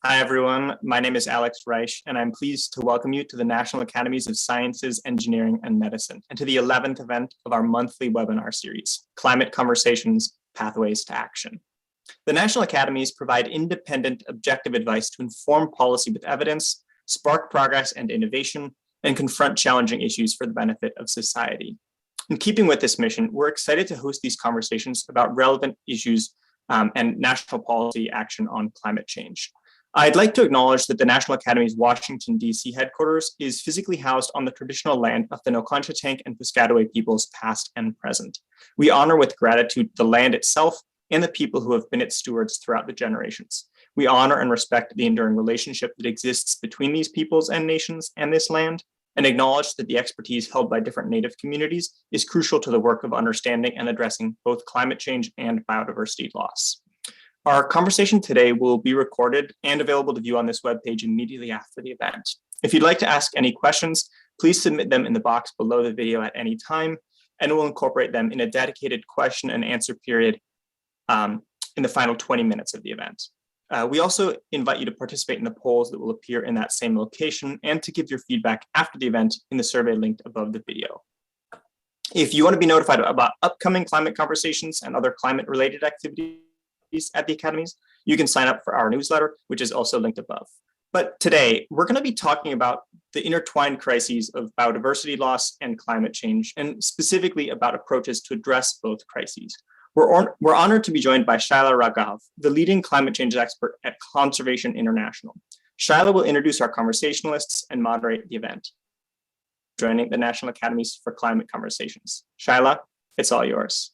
Hi, everyone. My name is Alex Reich, and I'm pleased to welcome you to the National Academies of Sciences, Engineering, and Medicine, and to the 11th event of our monthly webinar series, Climate Conversations, Pathways to Action. The National Academies provide independent, objective advice to inform policy with evidence, spark progress and innovation, and confront challenging issues for the benefit of society. In keeping with this mission, we're excited to host these conversations about relevant issues and national policy action on climate change. I'd like to acknowledge that the National Academies Washington, D.C. headquarters is physically housed on the traditional land of the Nokantchatank and Piscataway peoples past and present. We honor with gratitude the land itself and the people who have been its stewards throughout the generations. We honor and respect the enduring relationship that exists between these peoples and nations and this land, and acknowledge that the expertise held by different Native communities is crucial to the work of understanding and addressing both climate change and biodiversity loss. Our conversation today will be recorded and available to view on this webpage immediately after the event. If you'd like to ask any questions, please submit them in the box below the video at any time, and we'll incorporate them in a dedicated question and answer period in the final 20 minutes of the event. We also invite you to participate in the polls that will appear in that same location and to give your feedback after the event in the survey linked above the video. If you want to be notified about upcoming climate conversations and other climate-related activities at the Academies, you can sign up for our newsletter, which is also linked above. But today, we're going to be talking about the intertwined crises of biodiversity loss and climate change, and specifically about approaches to address both crises. We're honored to be joined by Shaila Raghav, the leading climate change expert at Conservation International. Shaila will introduce our conversationalists and moderate the event, joining the National Academies for Climate Conversations. Shaila, it's all yours.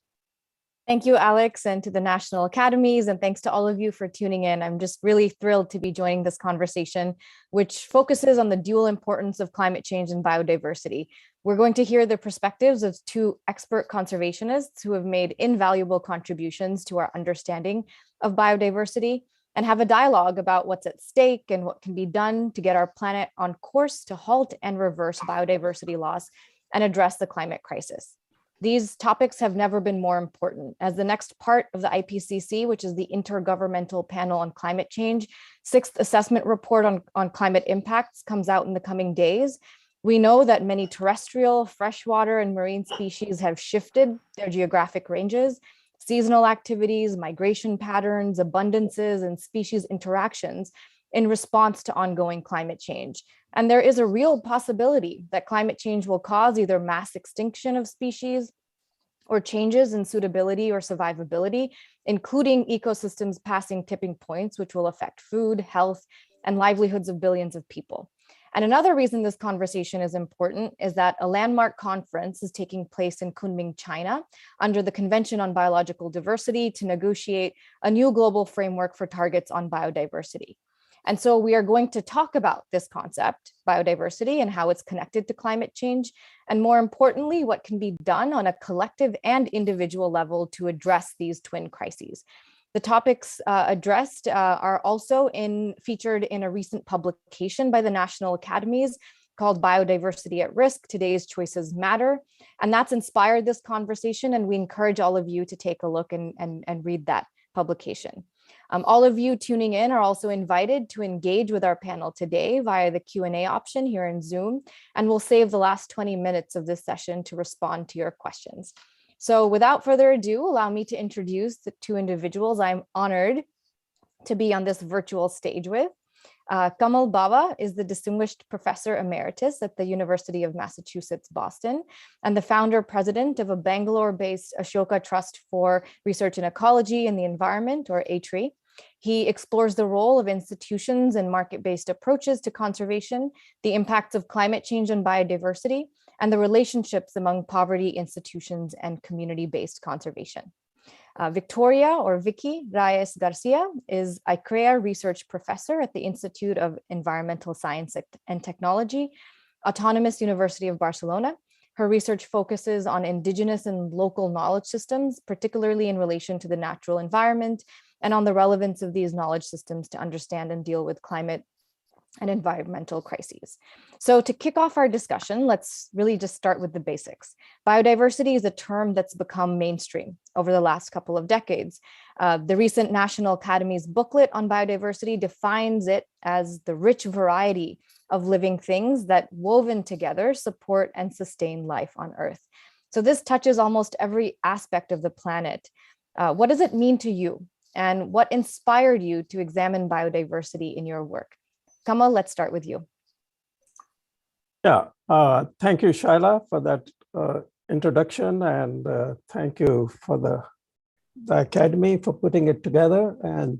Thank you, Alex, and to the National Academies, and thanks to all of you for tuning in. I'm just really thrilled to be joining this conversation, which focuses on the dual importance of climate change and biodiversity. We're going to hear the perspectives of two expert conservationists who have made invaluable contributions to our understanding of biodiversity, and have a dialogue about what's at stake and what can be done to get our planet on course to halt and reverse biodiversity loss and address the climate crisis. These topics have never been more important, as the next part of the IPCC, which is the Intergovernmental Panel on Climate Change, sixth assessment report on climate impacts, comes out in the coming days. We know that many terrestrial, freshwater, and marine species have shifted their geographic ranges. Seasonal activities, migration patterns, abundances, and species interactions in response to ongoing climate change. And there is a real possibility that climate change will cause either mass extinction of species or changes in suitability or survivability, including ecosystems passing tipping points, which will affect food, health, and livelihoods of billions of people. And another reason this conversation is important is that a landmark conference is taking place in Kunming, China, under the Convention on Biological Diversity to negotiate a new global framework for targets on biodiversity. And so we are going to talk about this concept, biodiversity, and how it's connected to climate change, and more importantly, what can be done on a collective and individual level to address these twin crises. The topics addressed are also featured in a recent publication by the National Academies called Biodiversity at Risk, Today's Choices Matter. And that's inspired this conversation, and we encourage all of you to take a look and read that publication. All of you tuning in are also invited to engage with our panel today via the Q&A option here in Zoom, and we'll save the last 20 minutes of this session to respond to your questions. So without further ado, allow me to introduce the two individuals I'm honored to be on this virtual stage with. Kamal Bawa is the Distinguished Professor Emeritus at the University of Massachusetts, Boston, and the founder-president of a Bangalore-based Ashoka Trust for Research in Ecology and the Environment, or ATRE. He explores the role of institutions and market-based approaches to conservation, the impacts of climate change on biodiversity, and the relationships among poverty, institutions, and community-based conservation. Victoria, or Vicky Reyes Garcia, is ICREA Research Professor at the Institute of Environmental Science and Technology, Autonomous University of Barcelona. Her research focuses on indigenous and local knowledge systems, particularly in relation to the natural environment, and on the relevance of these knowledge systems to understand and deal with climate and environmental crises. So to kick off our discussion, let's really just start with the basics. Biodiversity is a term that's become mainstream over the last couple of decades. The recent National Academies booklet on biodiversity defines it as the rich variety of living things that woven together support and sustain life on Earth. So this touches almost every aspect of the planet. What does it mean to you? And what inspired you to examine biodiversity in your work? Kamal, let's start with you. Yeah, thank you, Shaila, for that introduction, and thank you for the Academy for putting it together. And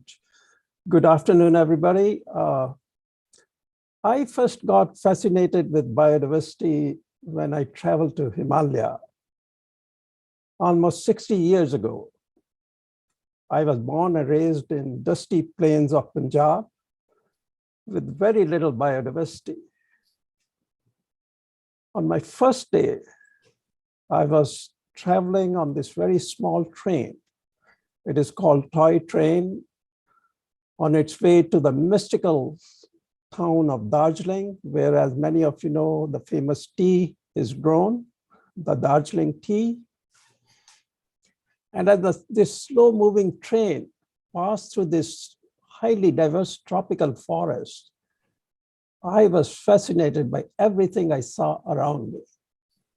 good afternoon, everybody. I first got fascinated with biodiversity when I traveled to Himalaya almost 60 years ago. I was born and raised in dusty plains of Punjab with very little biodiversity. On my first day, I was traveling on this very small train. It is called Toy Train, on its way to the mystical town of Darjeeling, where, as many of you know, the famous tea is grown, the Darjeeling tea. And as this slow-moving train passed through this highly diverse tropical forest, I was fascinated by everything I saw around me.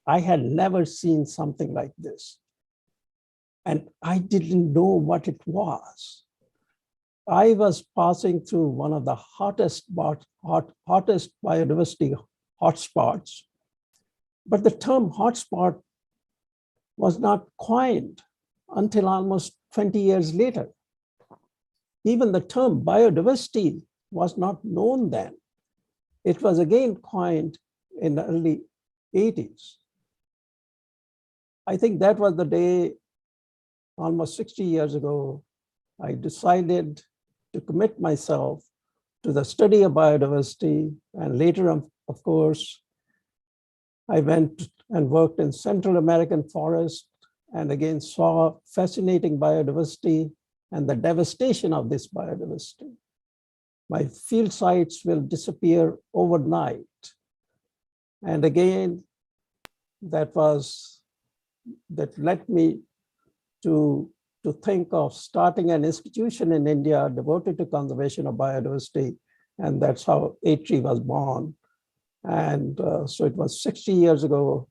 I had never seen something like this. And I didn't know what it was. I was passing through one of the hottest biodiversity hotspots. But the term hotspot was not coined until almost 20 years later. Even the term biodiversity was not known then. It was again coined in the early 80s. I think that was the day, almost 60 years ago, I decided to commit myself to the study of biodiversity. And later, of course, I went and worked in Central American forest and again saw fascinating biodiversity and the devastation of this biodiversity. My field sites will disappear overnight. And again, that led me to think of starting an institution in India devoted to conservation of biodiversity. And that's how A-Tree was born. And so it was 60 years ago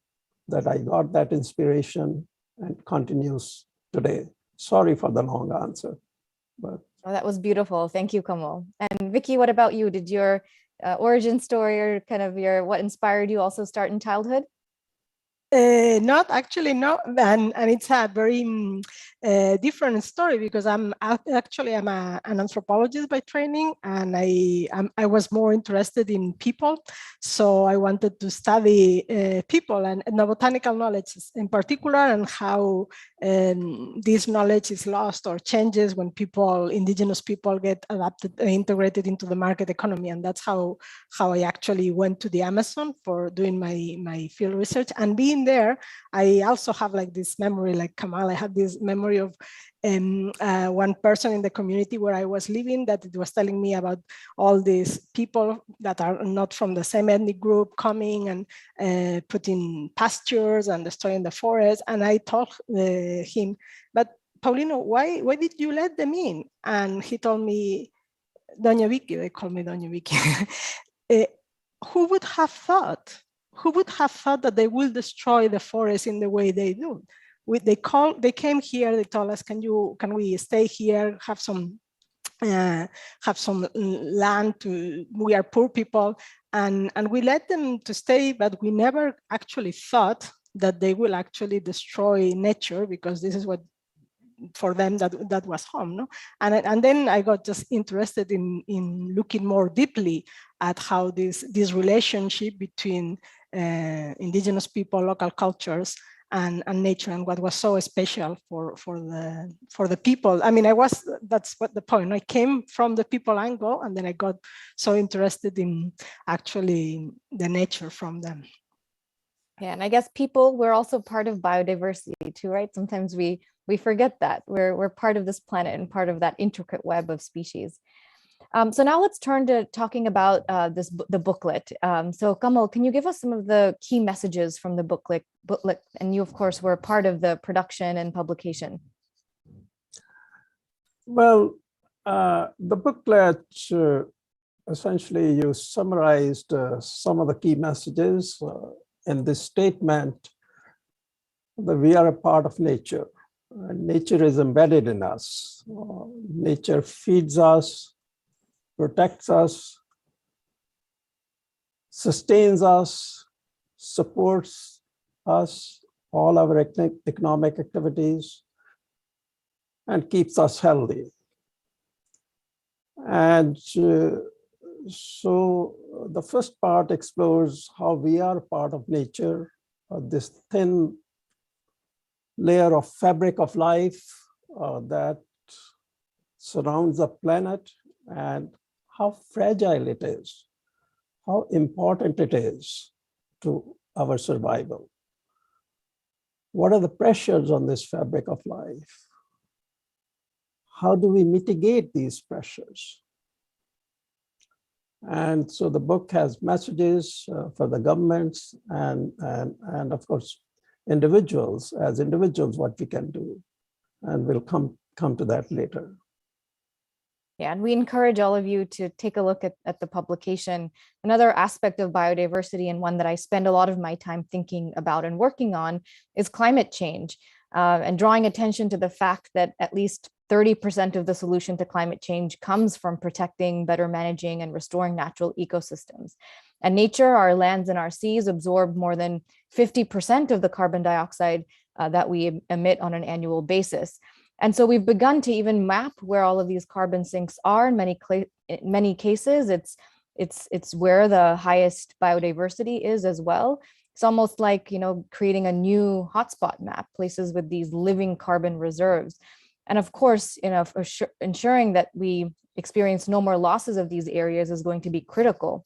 that I got that inspiration and continues today. Sorry for the long answer, but. Oh, that was beautiful. Thank you, Kamal. And Vicky, what about you? Did your origin story or kind of what inspired you also start in childhood? Not actually, no, and it's a very different story because I'm an anthropologist by training, and I was more interested in people, so I wanted to study people and the botanical knowledge in particular, and how this knowledge is lost or changes when indigenous people get adapted, integrated into the market economy, and that's how I actually went to the Amazon for doing my field research. And being there, I also have like this memory, like Kamal, I have this memory of one person in the community where I was living that it was telling me about all these people that are not from the same ethnic group coming and putting pastures and destroying the forest. And I told him, but Paulino, why did you let them in? And he told me, Doña Vicky, they call me Doña Vicky. Who would have thought? Who would have thought that they will destroy the forest in the way they do? They came here, they told us, can we stay here, have some land, we are poor people, and we let them to stay, but we never actually thought that they will actually destroy nature, because this is what for them that was home, no? And then I got just interested in looking more deeply at how this relationship between indigenous people, local cultures, and nature, and what was so special for the people. I mean, that's what the point. I came from the people angle, and then I got so interested in actually the nature from them. Yeah, and I guess we're also part of biodiversity too, right? Sometimes we forget that we're part of this planet and part of that intricate web of species. So now let's turn to talking about the booklet. So Kamal, can you give us some of the key messages from the booklet? And you, of course, were part of the production and publication. Well, the booklet, essentially you summarized some of the key messages in this statement that we are a part of nature. Nature is embedded in us. Nature feeds us, protects us, sustains us, supports us, all our economic activities, and keeps us healthy. And so the first part explores how we are part of nature, this thin layer of fabric of life that surrounds the planet, and how fragile it is, how important it is to our survival. What are the pressures on this fabric of life? How do we mitigate these pressures? And so the book has messages for the governments and of course, individuals, as individuals, what we can do. And we'll come to that later. Yeah, and we encourage all of you to take a look at the publication. Another aspect of biodiversity, and one that I spend a lot of my time thinking about and working on, is climate change, and drawing attention to the fact that at least 30% of the solution to climate change comes from protecting, better managing, and restoring natural ecosystems. And nature, our lands and our seas, absorb more than 50% of the carbon dioxide that we emit on an annual basis. And so we've begun to even map where all of these carbon sinks are. In many cases, it's where the highest biodiversity is as well. It's almost like, creating a new hotspot map, places with these living carbon reserves. And of course, ensuring that we experience no more losses of these areas is going to be critical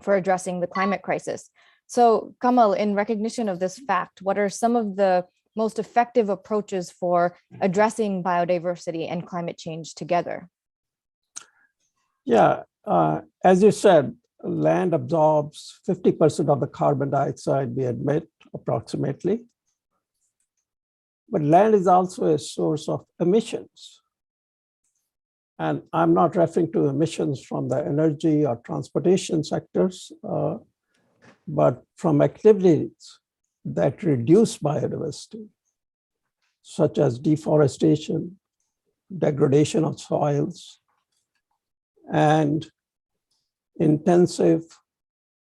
for addressing the climate crisis. So Kamal, in recognition of this fact, what are some of the most effective approaches for addressing biodiversity and climate change together? Yeah, as you said, land absorbs 50% of the carbon dioxide we emit, approximately. But land is also a source of emissions. And I'm not referring to emissions from the energy or transportation sectors, but from activities that reduce biodiversity, such as deforestation, degradation of soils, and intensive,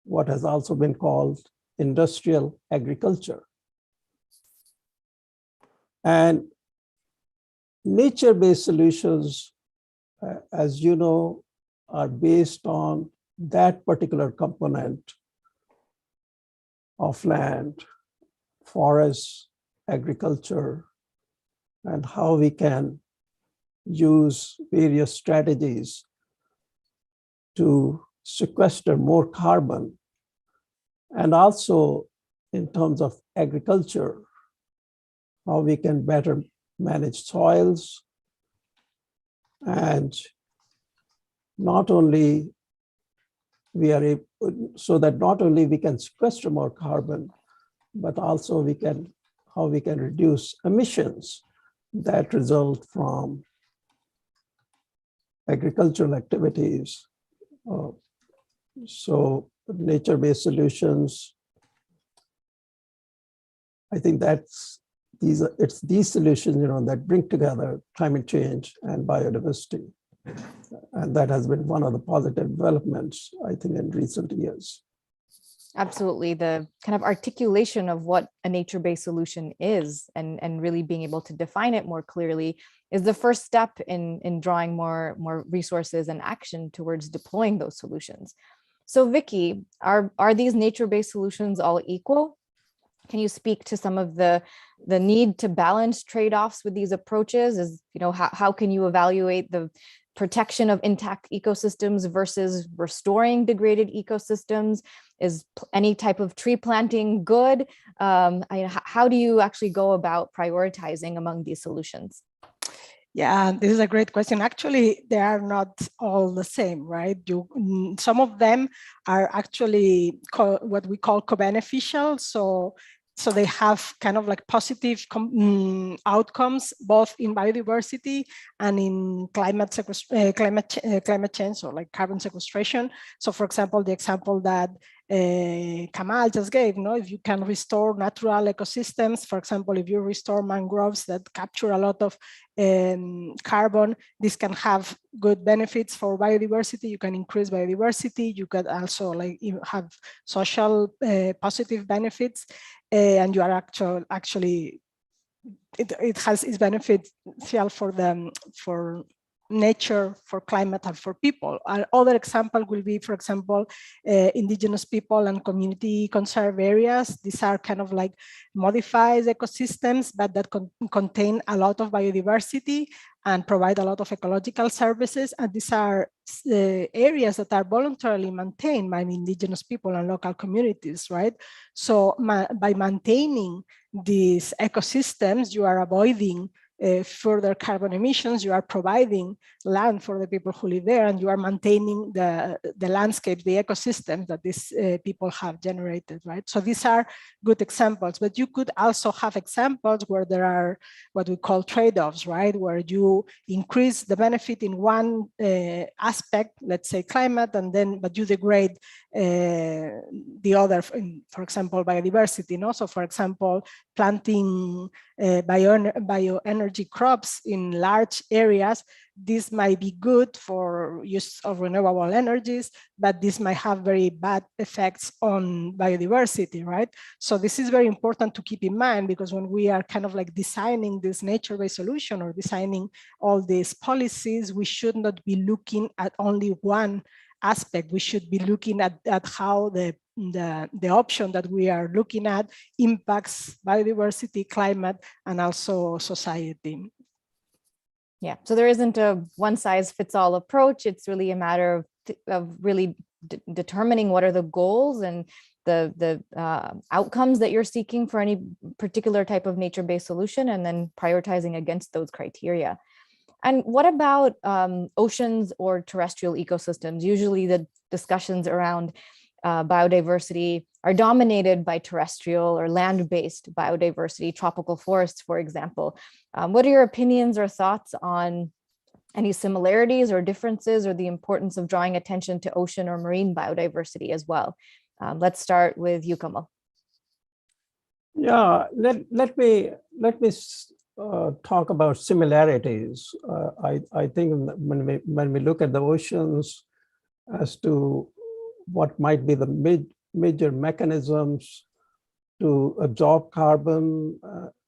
what has also been called industrial agriculture. And nature-based solutions, as you know, are based on that particular component of land, forests, agriculture, and how we can use various strategies to sequester more carbon. And also in terms of agriculture, how we can better manage soils, and not only we are able, so that not only we can sequester more carbon, but also how we can reduce emissions that result from agricultural activities. So nature-based solutions, I think it's these solutions, that bring together climate change and biodiversity. And that has been one of the positive developments, I think, in recent years. Absolutely. The kind of articulation of what a nature-based solution is, and really being able to define it more clearly, is the first step in drawing more resources and action towards deploying those solutions. So Vicky, are these nature-based solutions all equal? Can you speak to some of the need to balance trade-offs with these approaches? How can you evaluate the protection of intact ecosystems versus restoring degraded ecosystems? Is any type of tree planting good? How do you actually go about prioritizing among these solutions? Yeah, this is a great question. Actually, they are not all the same, right? Some of them are actually what we call co-beneficial. So they have kind of like positive outcomes, both in biodiversity and in climate change, or like carbon sequestration. So for example, the example that Kamal just gave, if you can restore natural ecosystems, for example, if you restore mangroves that capture a lot of carbon, this can have good benefits for biodiversity. You can increase biodiversity. You could also have social positive benefits, and you are actually it has its beneficial for nature, for climate, and for people. Other example will be, for example, indigenous people and community conserved areas. These are kind of like modified ecosystems, but that contain a lot of biodiversity and provide a lot of ecological services. And these are areas that are voluntarily maintained by indigenous people and local communities, right? So by maintaining these ecosystems, you are avoiding further carbon emissions, you are providing land for the people who live there, and you are maintaining the landscape, the ecosystems that these people have generated, right? So these are good examples, but you could also have examples where there are what we call trade-offs, right? Where you increase the benefit in one aspect, let's say climate, but you degrade the other, for example, biodiversity. So for example, planting bioenergy crops in large areas, this might be good for use of renewable energies, but this might have very bad effects on biodiversity, right? So this is very important to keep in mind, because when we are kind of like designing this nature-based solution or designing all these policies, we should not be looking at only one aspect. We should be looking at how the option that we are looking at impacts biodiversity, climate, and also society. Yeah, so there isn't a one-size-fits-all approach. It's really a matter of really determining what are the goals and the outcomes that you're seeking for any particular type of nature-based solution, and then prioritizing against those criteria. And what about oceans or terrestrial ecosystems? Usually the discussions around biodiversity are dominated by terrestrial or land-based biodiversity, tropical forests, for example. What are your opinions or thoughts on any similarities or differences, or the importance of drawing attention to ocean or marine biodiversity as well? Let's start with you, Kamal. Yeah, let me talk about similarities. I think when we look at the oceans as to what might be the major mechanisms to absorb carbon,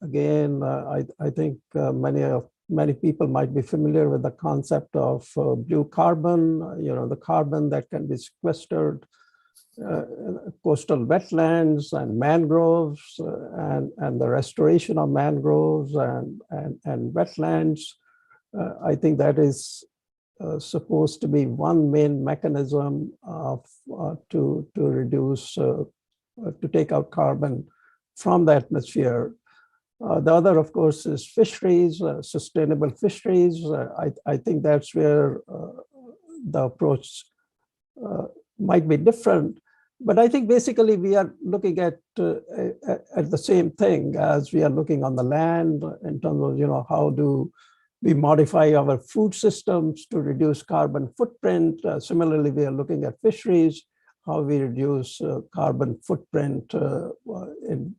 again, I think many people might be familiar with the concept of blue carbon. The carbon that can be sequestered coastal wetlands and mangroves, and the restoration of mangroves and wetlands. I think that is supposed to be one main mechanism to reduce, to take out carbon from the atmosphere. The other, of course, is fisheries, sustainable fisheries. I think that's where the approach might be different. But I think basically we are looking at the same thing as we are looking on the land, in terms of how do we modify our food systems to reduce carbon footprint. Similarly, we are looking at fisheries, how we reduce carbon footprint in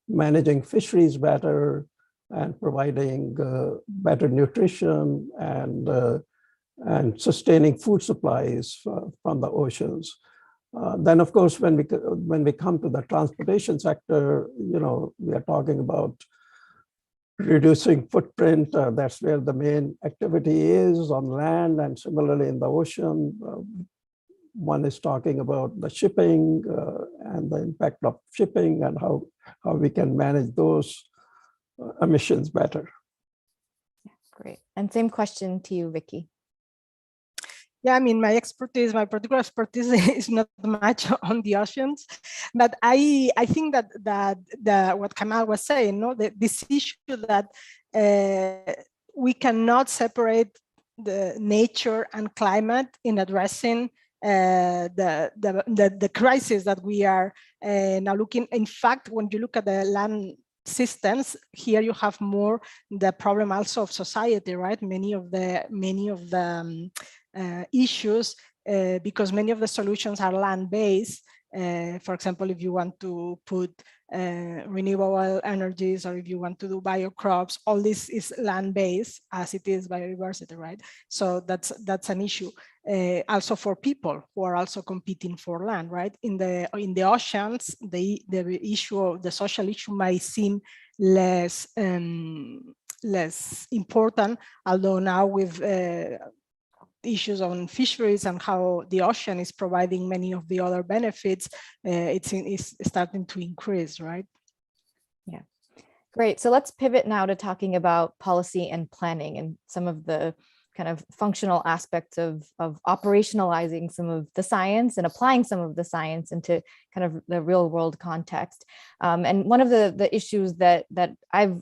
managing fisheries better and providing better nutrition and sustaining food supplies from the oceans. Then, of course, when we come to the transportation sector, we are talking about reducing footprint. That's where the main activity is on land, and similarly in the ocean. One is talking about the shipping and the impact of shipping and how we can manage those emissions better. Great. And same question to you, Vicky. Yeah, I mean, my particular expertise is not much on the oceans, but I think that what Kamal was saying, this issue that we cannot separate the nature and climate in addressing the crisis that we are now looking. In fact, when you look at the land systems, here you have more the problem also of society, right? Many of the issues, because many of the solutions are land-based. For example, if you want to put renewable energies, or if you want to do biocrops, all this is land-based as it is biodiversity, right? So that's an issue. Also for people who are also competing for land, right? In the oceans, the issue of the social issue might seem less important, although now with issues on fisheries and how the ocean is providing many of the other benefits, it's starting to increase, right? Yeah, great. So let's pivot now to talking about policy and planning and some of the kind of functional aspects of operationalizing some of the science and applying some of the science into kind of the real world context. And one of the issues that I've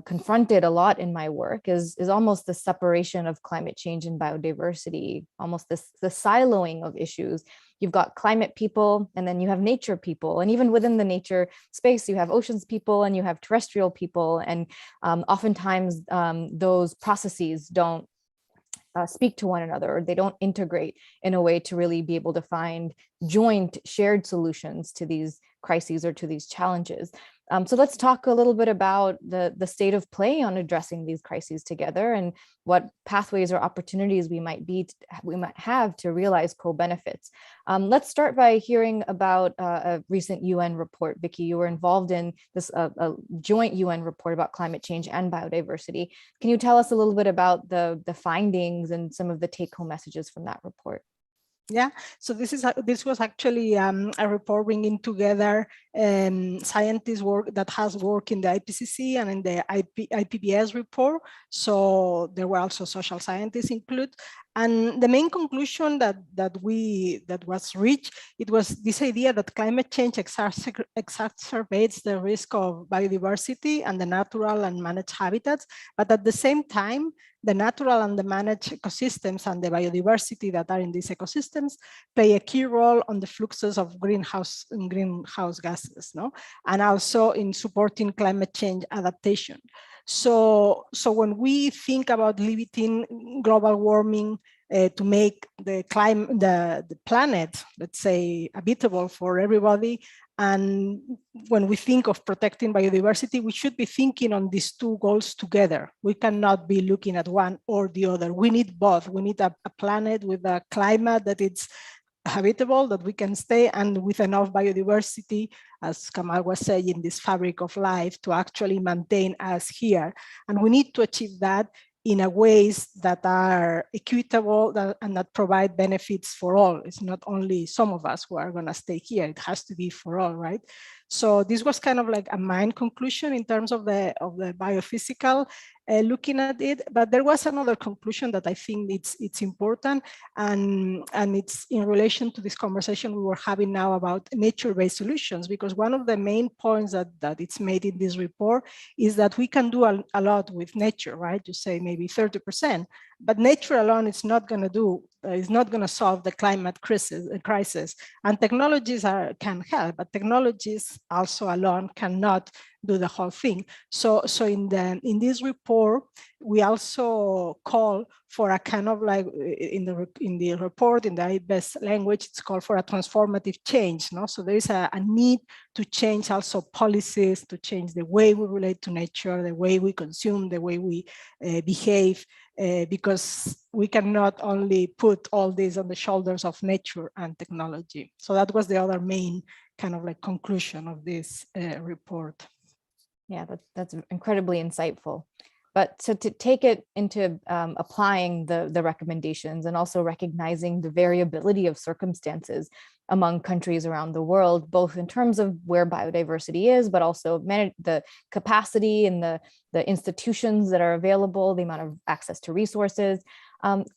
confronted a lot in my work is almost the separation of climate change and biodiversity, almost the siloing of issues. You've got climate people, and then you have nature people. And even within the nature space, you have oceans people and you have terrestrial people. And oftentimes those processes don't speak to one another, or they don't integrate in a way to really be able to find joint shared solutions to these crises or to these challenges. So let's talk a little bit about the state of play on addressing these crises together, and what pathways or opportunities we might have to realize co-benefits. Let's start by hearing about a recent UN report. Vicky, you were involved in this a joint UN report about climate change and biodiversity. Can you tell us a little bit about the findings and some of the take-home messages from that report? Yeah, so this was actually a report bringing together scientists that has worked in the IPCC and in the IPBES report. So there were also social scientists included. And the main conclusion that was reached, it was this idea that climate change exacerbates the risk of biodiversity and the natural and managed habitats, but at the same time, the natural and the managed ecosystems and the biodiversity that are in these ecosystems play a key role on the fluxes of greenhouse gases, no? And also in supporting climate change adaptation. So when we think about limiting global warming to make the planet, let's say, habitable for everybody, and when we think of protecting biodiversity, we should be thinking on these two goals together. We cannot be looking at one or the other. We need both. We need a planet with a climate that it's habitable, that we can stay, and with enough biodiversity, as Kamal was saying, this fabric of life to actually maintain us here. And we need to achieve that in a ways that are equitable and that provide benefits for all. It's not only some of us who are going to stay here. It has to be for all, right? So this was kind of like a main conclusion in terms of the biophysical looking at it. But there was another conclusion that I think it's important, and it's in relation to this conversation we were having now about nature-based solutions, because one of the main points that it's made in this report is that we can do a lot with nature, right? You say maybe 30%, but nature alone is not going to solve the climate crisis. And technologies can help, but technologies also alone cannot do the whole thing. So in this report, we also call for a kind of like in the report, in the IPBES language, it's called for a transformative change. No? So there is a need to change also policies, to change the way we relate to nature, the way we consume, the way we behave, because we cannot only put all this on the shoulders of nature and technology. So that was the other main kind of like conclusion of this report. Yeah, that's incredibly insightful. But so to take it into applying the recommendations and also recognizing the variability of circumstances among countries around the world, both in terms of where biodiversity is, but also the capacity and the institutions that are available, the amount of access to resources.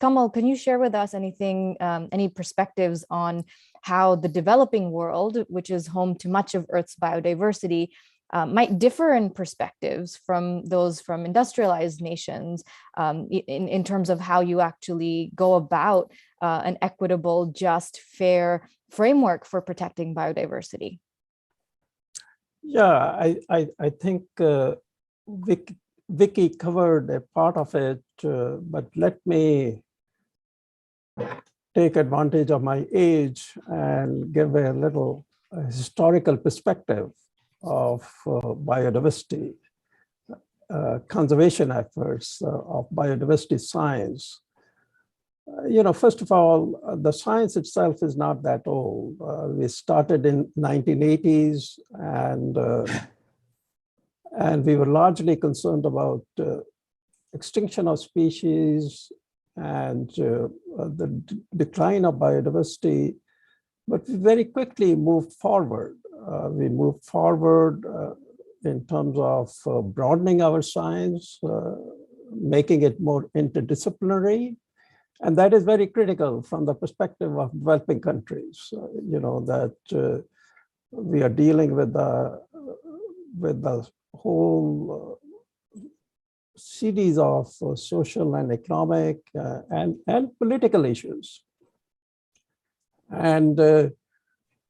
Kamal, can you share with us anything, any perspectives on how the developing world, which is home to much of Earth's biodiversity, might differ in perspectives from those from industrialized nations in terms of how you actually go about an equitable, just, fair framework for protecting biodiversity? Yeah, I think Vicky covered a part of it, but let me take advantage of my age and give a little historical perspective of biodiversity, conservation efforts of biodiversity science. First of all, the science itself is not that old. We started in 1980s, and we were largely concerned about extinction of species and the decline of biodiversity, but we very quickly moved forward. We moved forward in terms of broadening our science, making it more interdisciplinary. And that is very critical from the perspective of developing countries, that we are dealing with the whole series of social and economic and political issues. And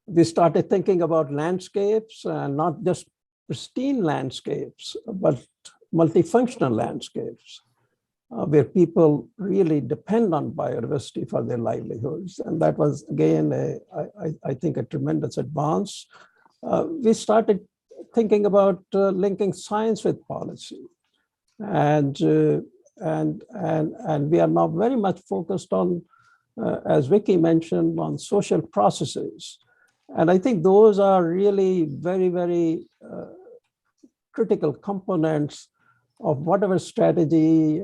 we started thinking about landscapes, and not just pristine landscapes, but multifunctional landscapes, where people really depend on biodiversity for their livelihoods. And that was, again, I think, a tremendous advance. We started thinking about linking science with policy. And we are now very much focused on, as Vicky mentioned, on social processes. And I think those are really very, very critical components of whatever strategy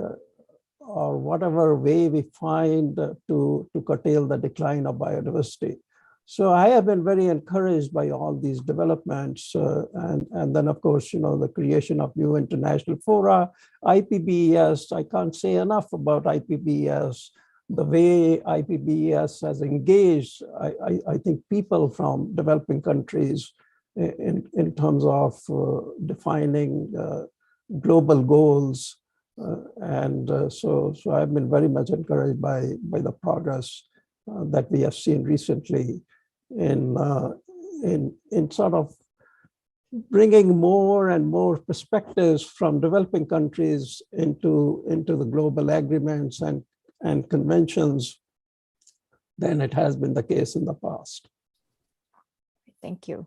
or whatever way we find to curtail the decline of biodiversity. So I have been very encouraged by all these developments. And then, of course, the creation of new international fora, IPBES. I can't say enough about IPBES. The way IPBES has engaged, I think, people from developing countries in terms of defining global goals. So I've been very much encouraged by the progress that we have seen recently in sort of bringing more and more perspectives from developing countries into the global agreements and conventions than it has been the case in the past. Thank you.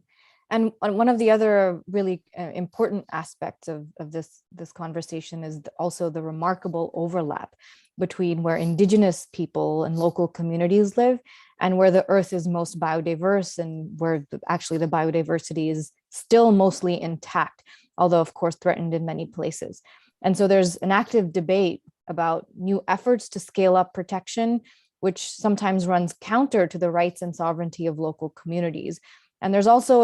And one of the other really important aspects of this conversation is also the remarkable overlap between where indigenous people and local communities live and where the earth is most biodiverse and where actually the biodiversity is still mostly intact, although of course threatened in many places. And so there's an active debate about new efforts to scale up protection, which sometimes runs counter to the rights and sovereignty of local communities. And there's also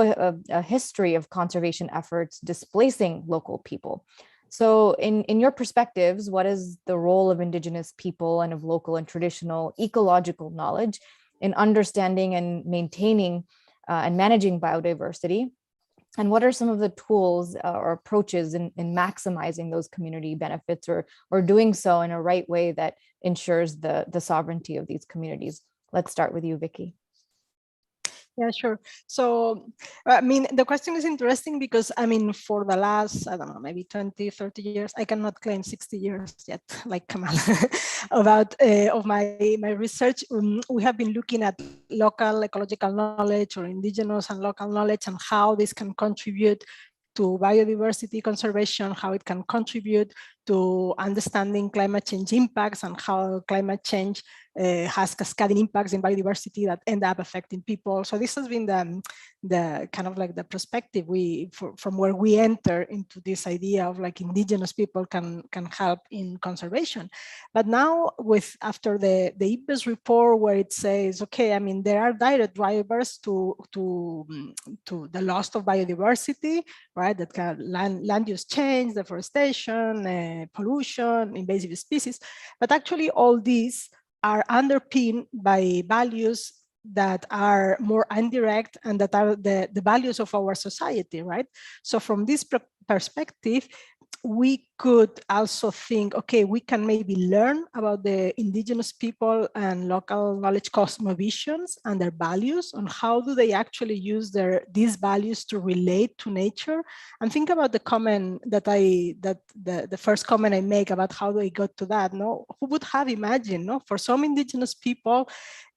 a history of conservation efforts displacing local people. So in your perspectives, what is the role of indigenous people and of local and traditional ecological knowledge in understanding and maintaining and managing biodiversity? And what are some of the tools or approaches in maximizing those community benefits or doing so in a right way that ensures the sovereignty of these communities? Let's start with you, Vicky. Yeah, sure. So, I mean, the question is interesting because, I mean, for the last, I don't know, maybe 20, 30 years, I cannot claim 60 years yet, like Kamal, about of my research. We have been looking at local ecological knowledge or indigenous and local knowledge and how this can contribute to biodiversity conservation, how it can contribute to understanding climate change impacts and how climate change has cascading impacts in biodiversity that end up affecting people. So this has been the kind of like the perspective from where we enter into this idea of like indigenous people can help in conservation. But now after the IPBES report where it says, okay, I mean, there are direct drivers to the loss of biodiversity, right? That can land use change, deforestation, pollution, invasive species, but actually all these are underpinned by values that are more indirect and that are the values of our society, right? So from this perspective, we could also think, okay, we can maybe learn about the indigenous people and local knowledge cosmovisions and their values, on how do they actually use these values to relate to nature. And think about the comment that the first comment I make about how they got to that. No, who would have imagined? No, for some indigenous people,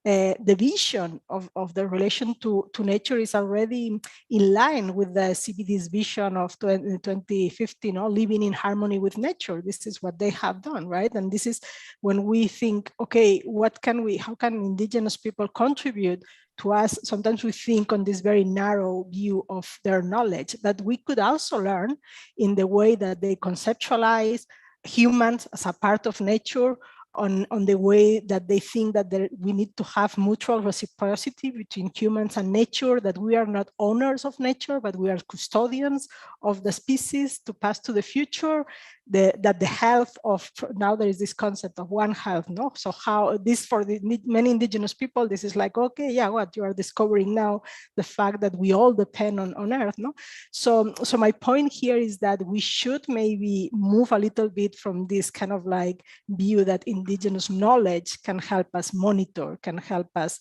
the vision of the relation to nature is already in line with the CBD's vision of 2050, living in harmony with nature. This is what they have done, right? And this is when we think, okay, how can indigenous people contribute to us? Sometimes we think on this very narrow view of their knowledge, that we could also learn in the way that they conceptualize humans as a part of nature, on the way that they think that we need to have mutual reciprocity between humans and nature, that we are not owners of nature, but we are custodians of the species to pass to the future, that the health of, now there is this concept of one health, no? So how this, for many indigenous people, this is like, okay, yeah, what you are discovering now, the fact that we all depend on earth, no? So my point here is that we should maybe move a little bit from this kind of like view that indigenous knowledge can help us monitor, can help us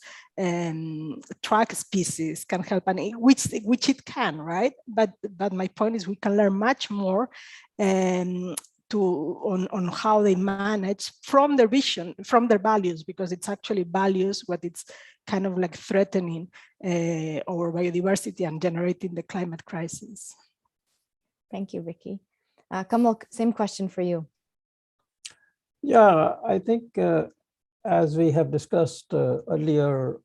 track species, can help, and which it can, right? But my point is we can learn much more on how they manage from their vision, from their values, because it's actually values what it's kind of like threatening our biodiversity and generating the climate crisis. Thank you, Ricky. Kamal, same question for you. Yeah, I think as we have discussed earlier,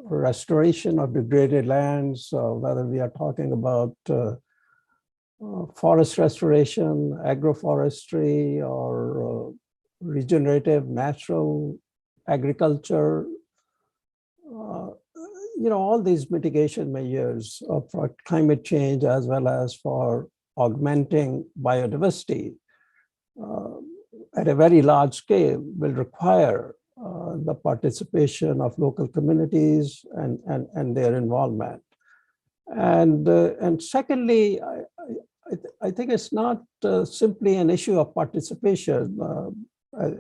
restoration of degraded lands, whether we are talking about forest restoration, agroforestry, or regenerative natural agriculture, all these mitigation measures for climate change as well as for augmenting biodiversity at a very large scale will require the participation of local communities and their involvement. And secondly, I think it's not simply an issue of participation.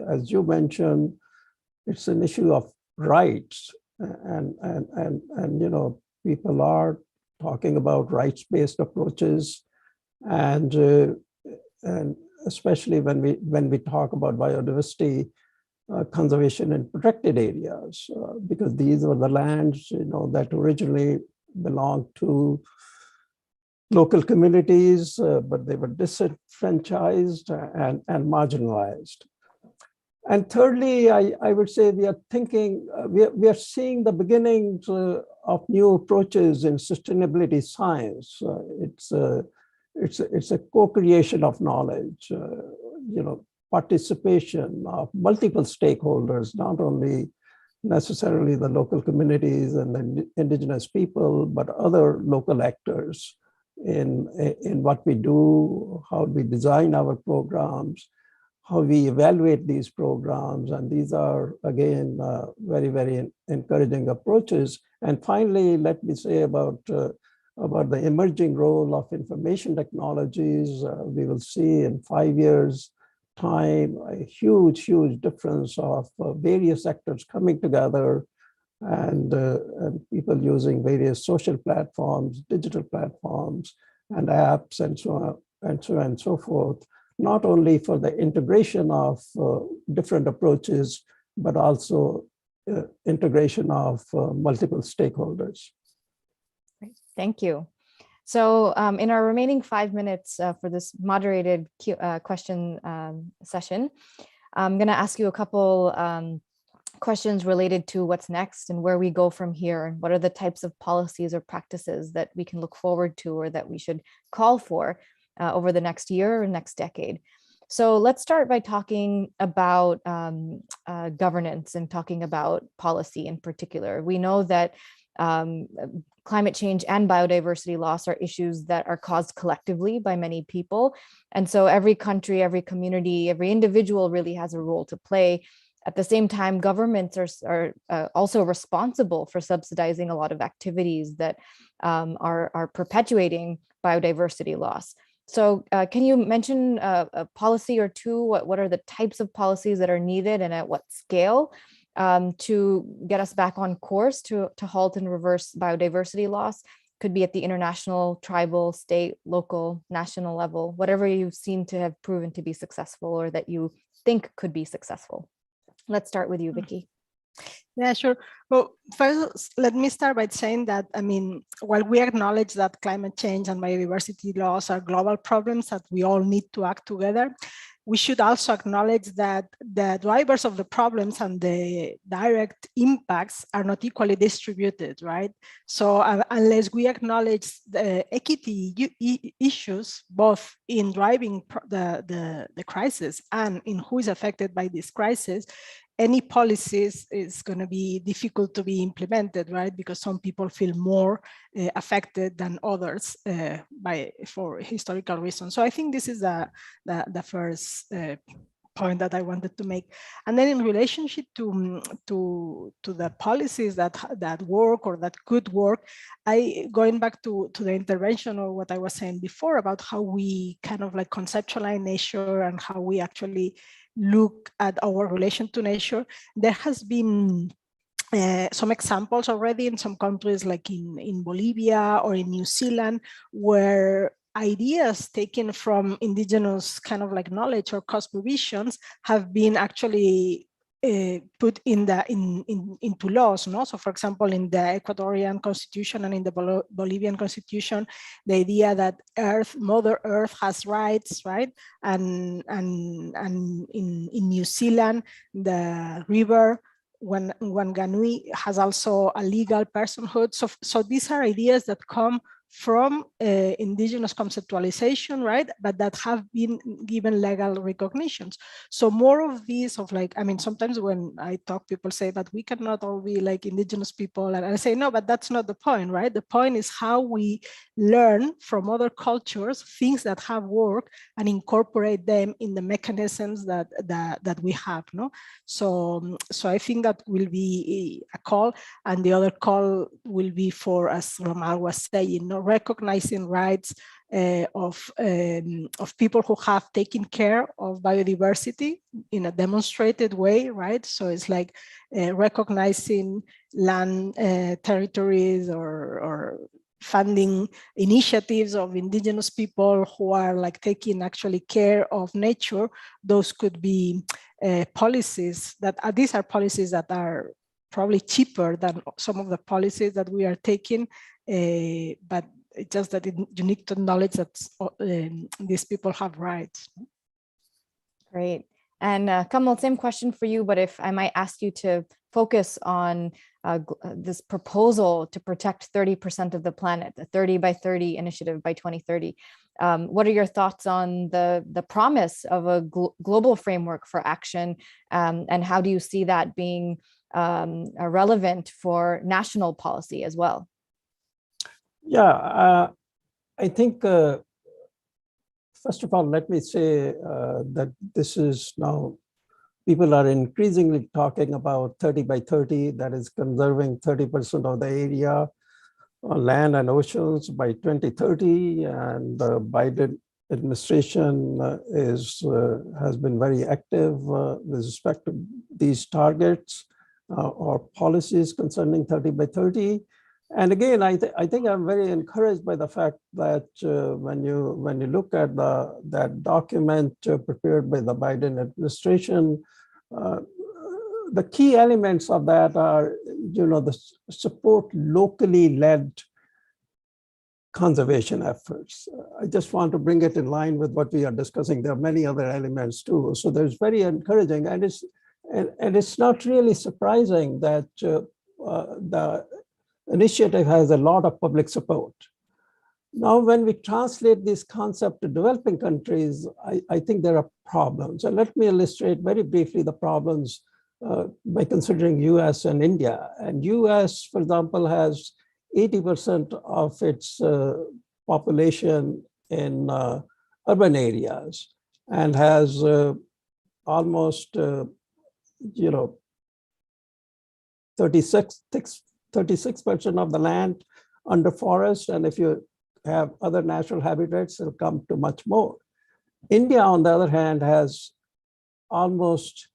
As you mentioned, it's an issue of rights, and people are talking about rights-based approaches, and especially when we talk about biodiversity conservation in protected areas, because these were the lands that originally belonged to local communities, but they were disenfranchised and marginalized. And thirdly, I would say we are thinking, we are seeing the beginnings of new approaches in sustainability science. It's a co-creation of knowledge, participation of multiple stakeholders, not only necessarily the local communities and the indigenous people, but other local actors in what we do, how we design our programs, how we evaluate these programs. And these are, again, very, very encouraging approaches. And finally, let me say about the emerging role of information technologies. We will see in 5 years' time a huge, huge difference of various actors coming together and people using various social platforms, digital platforms, and apps, and so on and so forth, not only for the integration of different approaches, but also integration of multiple stakeholders. Great. Thank you. So in our remaining 5 minutes for this moderated question session, I'm going to ask you a couple questions related to what's next and where we go from here, and what are the types of policies or practices that we can look forward to or that we should call for over the next year or next decade. So let's start by talking about governance and talking about policy in particular. We know that climate change and biodiversity loss are issues that are caused collectively by many people. And so every country, every community, every individual really has a role to play At the same time, governments are also responsible for subsidizing a lot of activities that are perpetuating biodiversity loss. So can you mention a policy or two? What are the types of policies that are needed and at what scale to get us back on course to halt and reverse biodiversity loss? Could be at the international, tribal, state, local, national level, whatever you've seen to have proven to be successful or that you think could be successful. Let's start with you, Vicky. Yeah, sure. Well, first, let me start by saying that, I mean, while we acknowledge that climate change and biodiversity loss are global problems that we all need to act together, we should also acknowledge that the drivers of the problems and the direct impacts are not equally distributed, right? So unless we acknowledge the equity issues, both in driving the crisis and in who is affected by this crisis, any policies is going to be difficult to be implemented, right? Because some people feel more affected than others for historical reasons. So I think this is the first point that I wanted to make. And then in relationship to the policies that work or that could work, going back to the intervention or what I was saying before about how we kind of like conceptualize nature and how we actually look at our relation to nature, there has been some examples already in some countries like in Bolivia or in New Zealand, where ideas taken from indigenous kind of like knowledge or cosmovisions have been actually put into laws. No? So for example, in the Ecuadorian constitution and in the Bolivian constitution, the idea that Mother Earth has rights, right? And in New Zealand, the river Wanganui has also a legal personhood. So these are ideas that come from indigenous conceptualization, right? But that have been given legal recognitions. So more of these of like, I mean, sometimes when I talk, people say, but we cannot all be like indigenous people. And I say, no, but that's not the point, right? The point is how we learn from other cultures, things that have worked and incorporate them in the mechanisms that we have, no? So I think that will be a call, and the other call will be for, as Romar was saying, no, recognizing rights of people who have taken care of biodiversity in a demonstrated way, right? So it's like recognizing land territories or funding initiatives of indigenous people who are like taking actually care of nature. Those could be policies that these are policies that are probably cheaper than some of the policies that we are taking, but it's just that you need to acknowledge that these people have rights. Great. And Kamal, same question for you, but if I might ask you to focus on this proposal to protect 30% of the planet, the 30 by 30 initiative by 2030. What are your thoughts on the promise of a global framework for action, and how do you see that being relevant for national policy as well? Yeah, I think, first of all, let me say that this is now, people are increasingly talking about 30 by 30, that is conserving 30% of the area, land and oceans by 2030. And the Biden administration has been very active with respect to these targets or policies concerning 30 by 30. And again, I think I'm very encouraged by the fact that when you look at that document prepared by the Biden administration, the key elements of that are, the support locally led conservation efforts. I just want to bring it in line with what we are discussing. There are many other elements too. So there's very encouraging, and it's not really surprising that the initiative has a lot of public support. Now, when we translate this concept to developing countries, I think there are problems. And let me illustrate very briefly the problems by considering US and India. And US, for example, has 80% of its population in urban areas and has almost you know, 36% of the land under forest, and if you have other natural habitats, it'll come to much more. India, on the other hand, has almost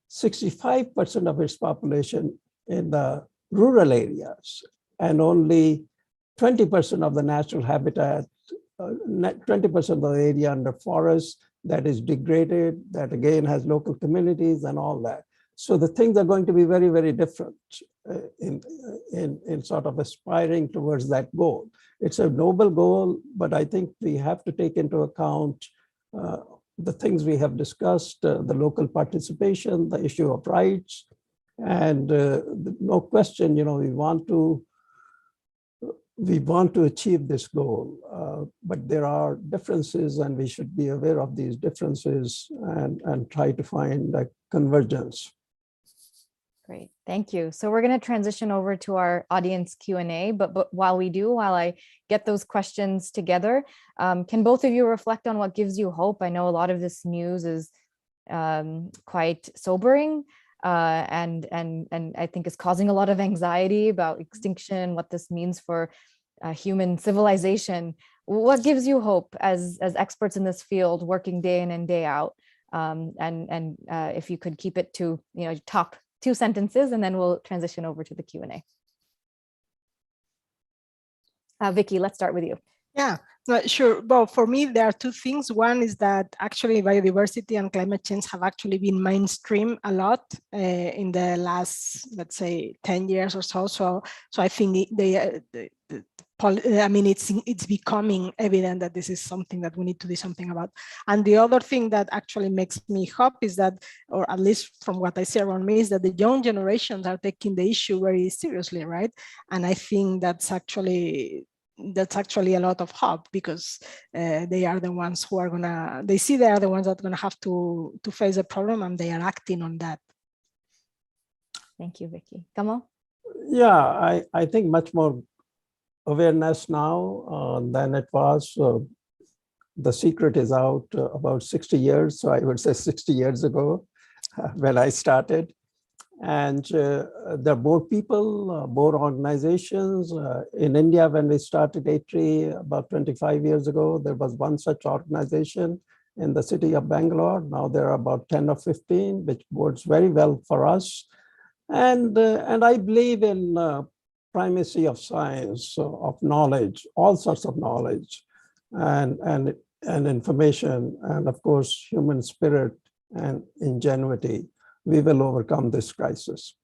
65% of its population in the rural areas, and only 20% of the natural habitat, 20% of the area under forest that is degraded, that again has local communities and all that. So the things are going to be very, very different in sort of aspiring towards that goal. It's a noble goal, but I think we have to take into account the things we have discussed, the local participation, the issue of rights, and no question, you know, we want to achieve this goal, but there are differences, and we should be aware of these differences and try to find a convergence. Great, thank you. So we're going to transition over to our audience Q&A, but while I get those questions together, can both of you reflect on what gives you hope? I know a lot of this news is quite sobering, and I think is causing a lot of anxiety about extinction, what this means for human civilization. What gives you hope as experts in this field, working day in and day out? And if you could keep it to, you know, top 2 sentences, and then we'll transition over to the Q&A. Vicky, let's start with you. Yeah, sure. Well, for me, there are 2 things. One is that actually biodiversity and climate change have actually been mainstream a lot in the last, let's say, 10 years or so. So I think it's becoming evident that this is something that we need to do something about. And the other thing that actually makes me hope is that, or at least from what I see around me, is that the young generations are taking the issue very seriously, right? And I think that's actually a lot of hope, because they are the ones who are they see they are the ones that are gonna have to face a problem, and they are acting on that. Thank you, Vicky. Kamal? Yeah, I think much more awareness now than it was. The secret is out about 60 years. So I would say 60 years ago when I started. And there are more people, more organizations. In India, when we started A3 about 25 years ago, there was one such organization in the city of Bangalore. Now there are about 10 or 15, which bodes very well for us. And I believe in primacy of science, of knowledge, all sorts of knowledge, and information, and of course, human spirit and ingenuity. We will overcome this crisis.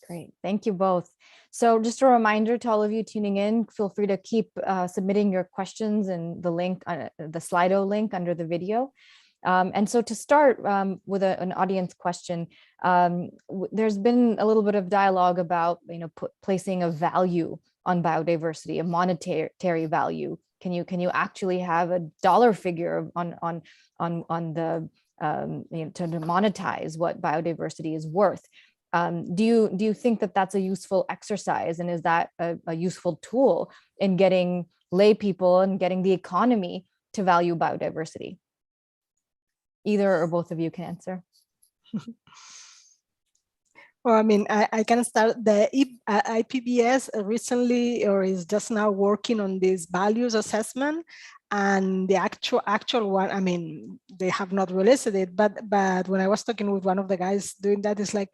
Great, thank you both. So just a reminder to all of you tuning in, feel free to keep submitting your questions in the link, the Slido link under the video. And so to start with an audience question, there's been a little bit of dialogue about, you know, placing a value on biodiversity, a monetary value. Can you actually have a dollar figure on the you know, to monetize what biodiversity is worth? Do you think that that's a useful exercise, and is that a useful tool in getting lay people and getting the economy to value biodiversity? Either or both of you can answer. Well, I mean, I can start. The IPBS recently, or is just now working on this values assessment, and the actual one, I mean, they have not released it, but when I was talking with one of the guys doing that, it's like,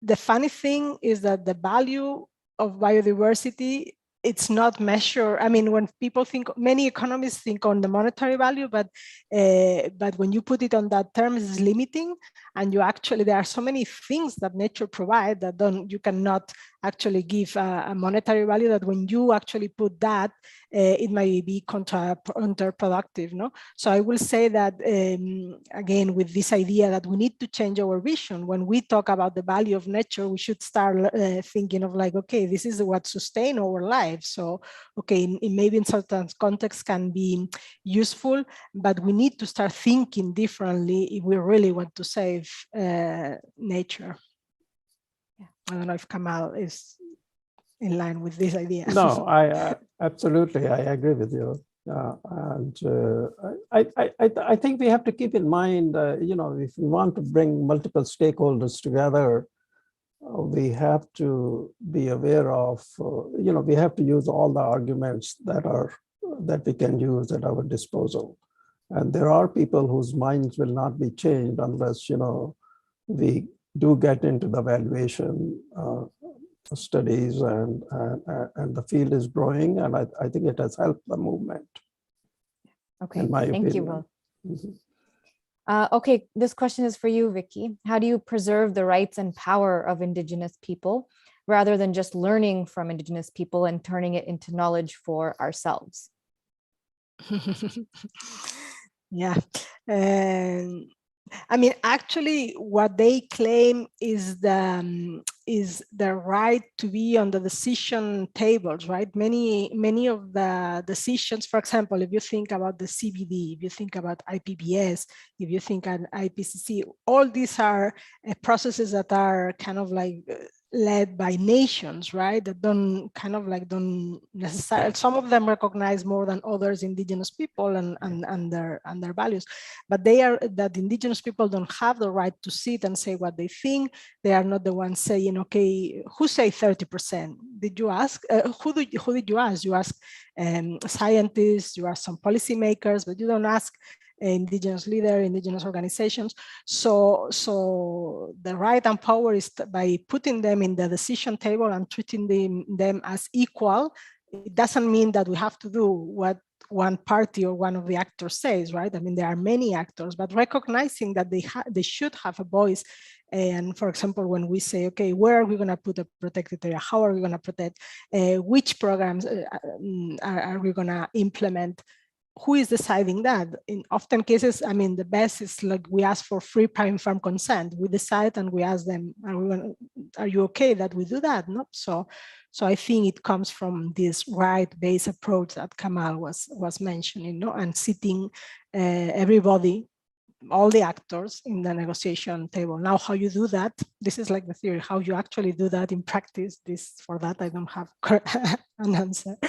the funny thing is that the value of biodiversity, it's not measured. I mean, when people think, many economists think on the monetary value, but when you put it on that term, it's limiting. And you actually, there are so many things that nature provides that you cannot actually give a monetary value, that when you actually put that, it might be counterproductive. No? So I will say that, again, with this idea that we need to change our vision. When we talk about the value of nature, we should start thinking of like, okay, this is what sustains our lives. So, okay, maybe in certain contexts can be useful, but we need to start thinking differently if we really want to save nature. Yeah. I don't know if Kamal is in line with this idea. No, I absolutely, I agree with you. I think we have to keep in mind, if we want to bring multiple stakeholders together, we have to be aware of, we have to use all the arguments that we can use at our disposal. And there are people whose minds will not be changed unless, we do get into the valuation studies, and the field is growing, and I think it has helped the movement. Okay, in my thank you opinion. both. Okay, this question is for you, Vicky. How do you preserve the rights and power of Indigenous people rather than just learning from Indigenous people and turning it into knowledge for ourselves? Yeah. I mean, actually, what they claim is the right to be on the decision tables, right? Many of the decisions, for example, if you think about the CBD, if you think about IPBS, if you think on IPCC, all these are processes that are kind of like led by nations, right? That don't necessarily, some of them recognize more than others Indigenous people and their values, but that Indigenous people don't have the right to sit and say what they think. They are not the ones saying, okay, who say 30%? Did you ask? Who did you ask? You ask scientists, you ask some policymakers, but you don't ask Indigenous leader, Indigenous organizations. So the right and power is by putting them in the decision table and treating them as equal. It doesn't mean that we have to do what one party or one of the actors says, right? I mean, there are many actors, but recognizing that they should have a voice. And for example, when we say, okay, where are we going to put a protected area? How are we going to protect? Which programs are we going to implement? Who is deciding that? In often cases, I mean, the best is like we ask for free prime informed consent. We decide and we ask them, are you okay that we do that? No? So I think it comes from this right-based approach that Kamal was mentioning, and sitting everybody, all the actors in the negotiation table. Now, how you do that, this is like the theory. How you actually do that in practice, for that I don't have an answer.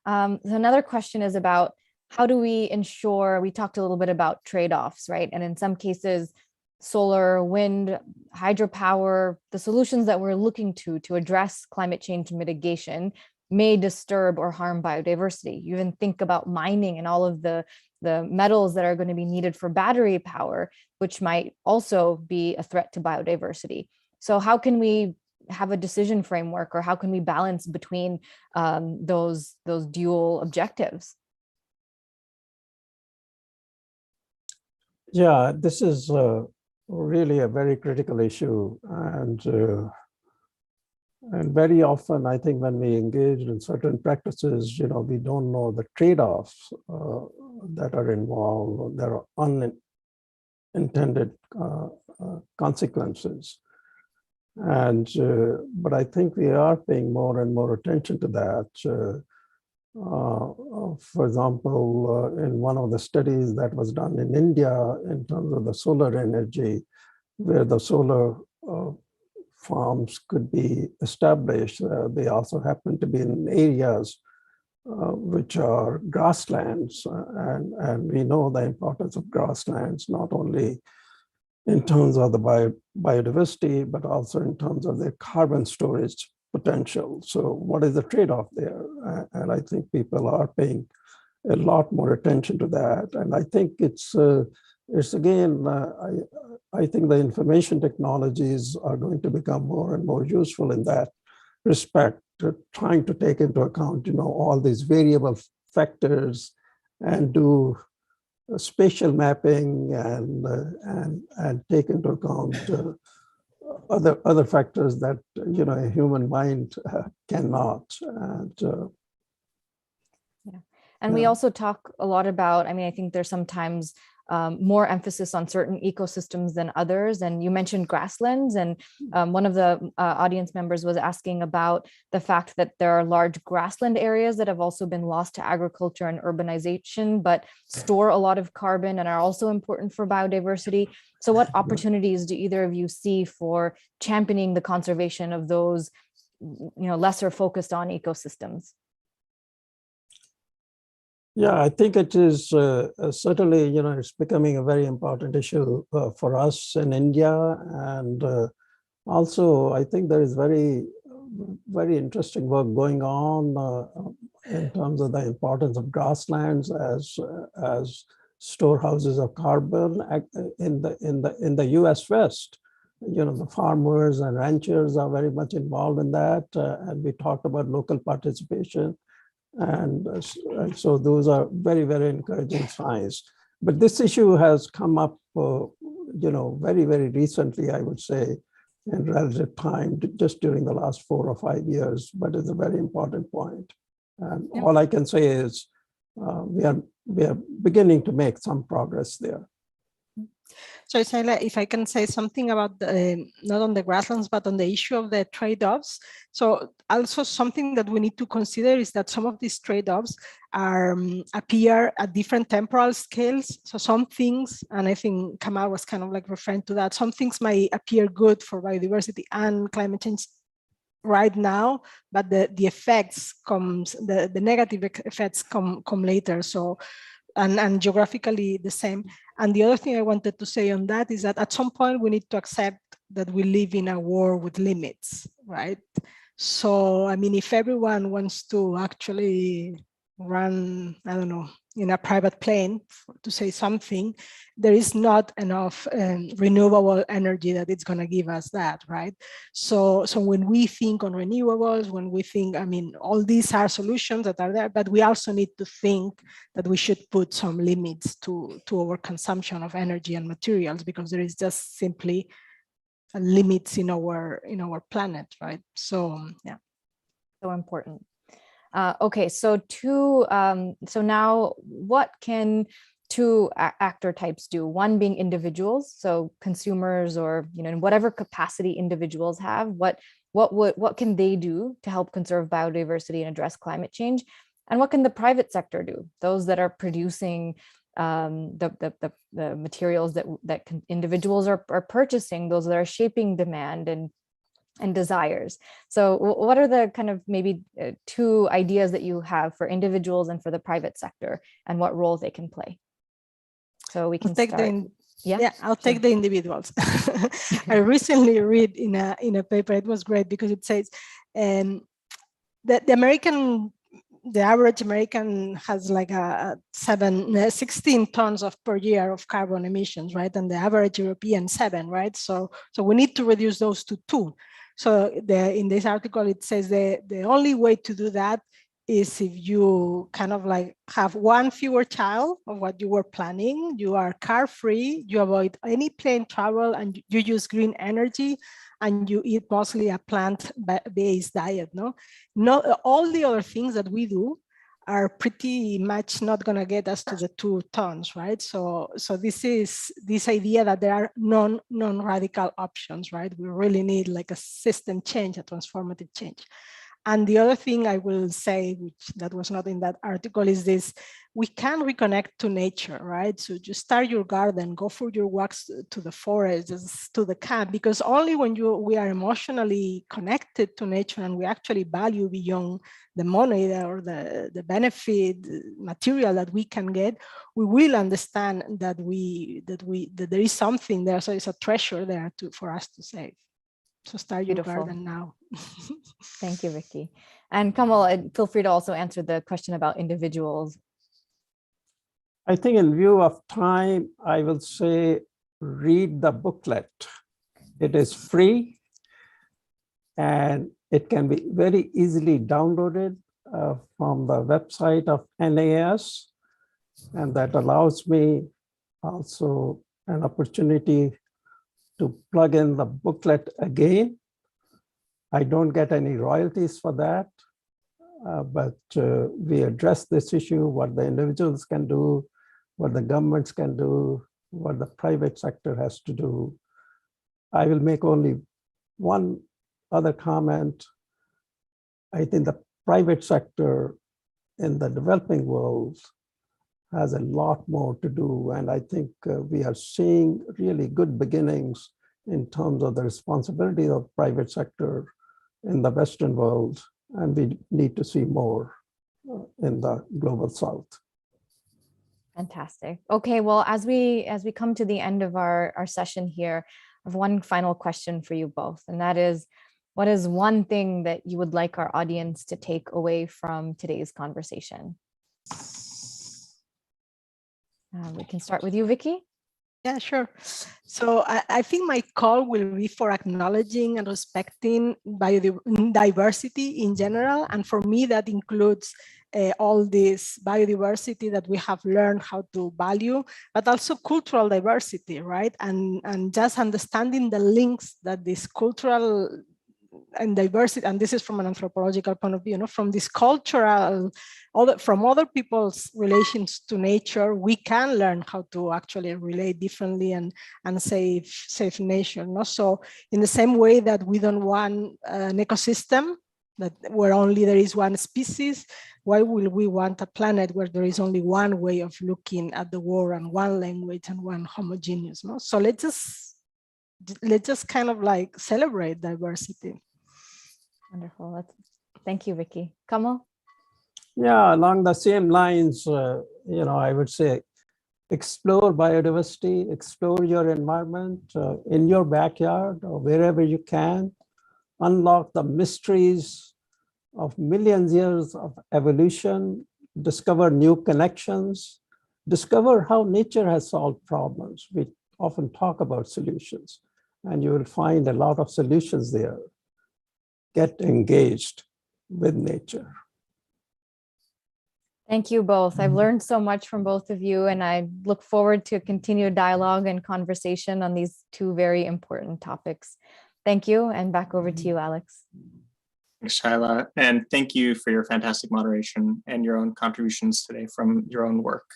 So another question is about how do we ensure, we talked a little bit about trade-offs, right? And in some cases, solar, wind, hydropower, the solutions that we're looking to address climate change mitigation may disturb or harm biodiversity. You even think about mining and all of the metals that are going to be needed for battery power, which might also be a threat to biodiversity. So how can we have a decision framework, or how can we balance between those dual objectives? Yeah, this is really a very critical issue, and very often I think when we engage in certain practices, we don't know the trade-offs that are involved. There are unintended consequences. And but I think we are paying more and more attention to that. For example, in one of the studies that was done in India in terms of the solar energy, where the solar farms could be established, they also happen to be in areas which are grasslands, and we know the importance of grasslands, not only in terms of the biodiversity, but also in terms of their carbon storage potential. So what is the trade-off there? And I think people are paying a lot more attention to that. And I think it's again, I think the information technologies are going to become more and more useful in that respect, trying to take into account, all these variable factors and do spatial mapping and take into account other factors that a human mind cannot. And we also talk a lot about, I think there's sometimes more emphasis on certain ecosystems than others. And you mentioned grasslands, and one of the audience members was asking about the fact that there are large grassland areas that have also been lost to agriculture and urbanization, but store a lot of carbon and are also important for biodiversity. So what opportunities do either of you see for championing the conservation of those, lesser focused on ecosystems? Yeah, I think it is certainly, it's becoming a very important issue for us in India. And also, I think there is very, very interesting work going on in terms of the importance of grasslands as storehouses of carbon in the US West. The farmers and ranchers are very much involved in that. And we talked about local participation. And so those are very, very encouraging signs. But this issue has come up, very, very recently, I would say, in relative time, just during the last 4 or 5 years. But it's a very important point. And all I can say is we are beginning to make some progress there. So, Isela, if I can say something about not on the grasslands, but on the issue of the trade-offs. So also something that we need to consider is that some of these trade-offs appear at different temporal scales. So some things, and I think Kamal was kind of like referring to that, some things might appear good for biodiversity and climate change right now, but the effects the negative effects come later. So and geographically the same. And the other thing I wanted to say on that is that at some point we need to accept that we live in a world with limits, right? So, I mean, if everyone wants to actually run, I don't know, in a private plane, to say something, there is not enough renewable energy that it's going to give us that, right? So when we think on renewables, when we think, I mean, all these are solutions that are there, but we also need to think that we should put some limits to our consumption of energy and materials, because there is just simply limits in our planet, right? So yeah, so important. Okay, so so now what can two actor types do? One being individuals, so consumers, or in whatever capacity individuals have, what can they do to help conserve biodiversity and address climate change? And what can the private sector do? Those that are producing the materials that individuals are purchasing, those that are shaping demand and desires. So what are the kind of maybe two ideas that you have for individuals and for the private sector, and what role they can play? So we can take start. I'll take the individuals. I recently read in a paper, it was great because it says that the average American has like 16 tons per year of carbon emissions, right? And the average European 7, right? So we need to reduce those to 2. So in this article, it says the only way to do that is if you kind of like have one fewer child of what you were planning, you are car free, you avoid any plane travel, and you use green energy, and you eat mostly a plant-based diet. No, all the other things that we do are pretty much not going to get us to the 2 tons, right? So this is this idea that there are non-radical options, right? We really need like a system change, a transformative change. And the other thing I will say, which that was not in that article, is this: we can reconnect to nature, right? So just start your garden, go for your walks to the forest, to the camp, because only when we are emotionally connected to nature and we actually value beyond the money or the benefit material that we can get, we will understand that there is something there. So it's a treasure there for us to save. So start your garden now. Thank you, Vicky. And Kamal, feel free to also answer the question about individuals. I think in view of time, I will say read the booklet. It is free and it can be very easily downloaded from the website of NAS. And that allows me also an opportunity to plug in the booklet again. I don't get any royalties for that, but we address this issue, what the individuals can do, what the governments can do, what the private sector has to do. I will make only one other comment. I think the private sector in the developing world has a lot more to do. And I think we are seeing really good beginnings in terms of the responsibility of private sector in the Western world. And we need to see more in the global South. Fantastic. Okay, well, as we come to the end of our session here, I have one final question for you both, and that is, what is one thing that you would like our audience to take away from today's conversation? We can start with you, Vicky. Yeah, sure. So I think my call will be for acknowledging and respecting biodiversity in general. And for me, that includes all this biodiversity that we have learned how to value, but also cultural diversity, right? And just understanding the links that this cultural and diversity, and this is from an anthropological point of view, you know, from this cultural, from other people's relations to nature, we can learn how to actually relate differently and save nature. No? So in the same way that we don't want an ecosystem that where only there is one species, why will we want a planet where there is only one way of looking at the world and one language and one homogeneous? No? So let's just kind of like celebrate diversity. Wonderful. Thank you, Vicky. Kamal? Yeah, along the same lines, I would say explore biodiversity, explore your environment in your backyard or wherever you can. Unlock the mysteries of millions of years of evolution, discover new connections, discover how nature has solved problems. We often talk about solutions, and you will find a lot of solutions there. Get engaged with nature. Thank you both. I've learned so much from both of you, and I look forward to continued dialogue and conversation on these two very important topics. Thank you, and back over to you, Alex. Thanks, Shaila, and thank you for your fantastic moderation and your own contributions today from your own work.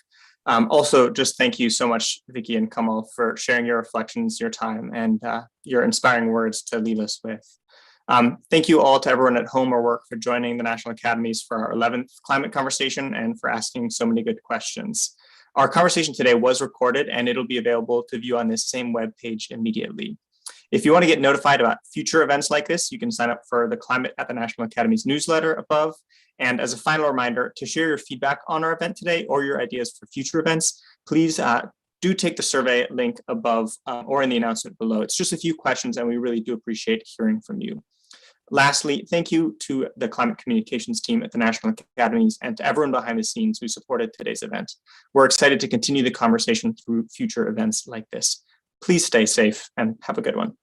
Also, just thank you so much, Vicky and Kamal, for sharing your reflections, your time, and your inspiring words to leave us with. Thank you all to everyone at home or work for joining the National Academies for our 11th climate conversation and for asking so many good questions. Our conversation today was recorded and it'll be available to view on this same webpage immediately. If you want to get notified about future events like this, you can sign up for the Climate at the National Academies newsletter above. And as a final reminder, to share your feedback on our event today or your ideas for future events, please do take the survey link above or in the announcement below. It's just a few questions and we really do appreciate hearing from you. Lastly, thank you to the climate communications team at the National Academies and to everyone behind the scenes who supported today's event. We're excited to continue the conversation through future events like this. Please stay safe and have a good one.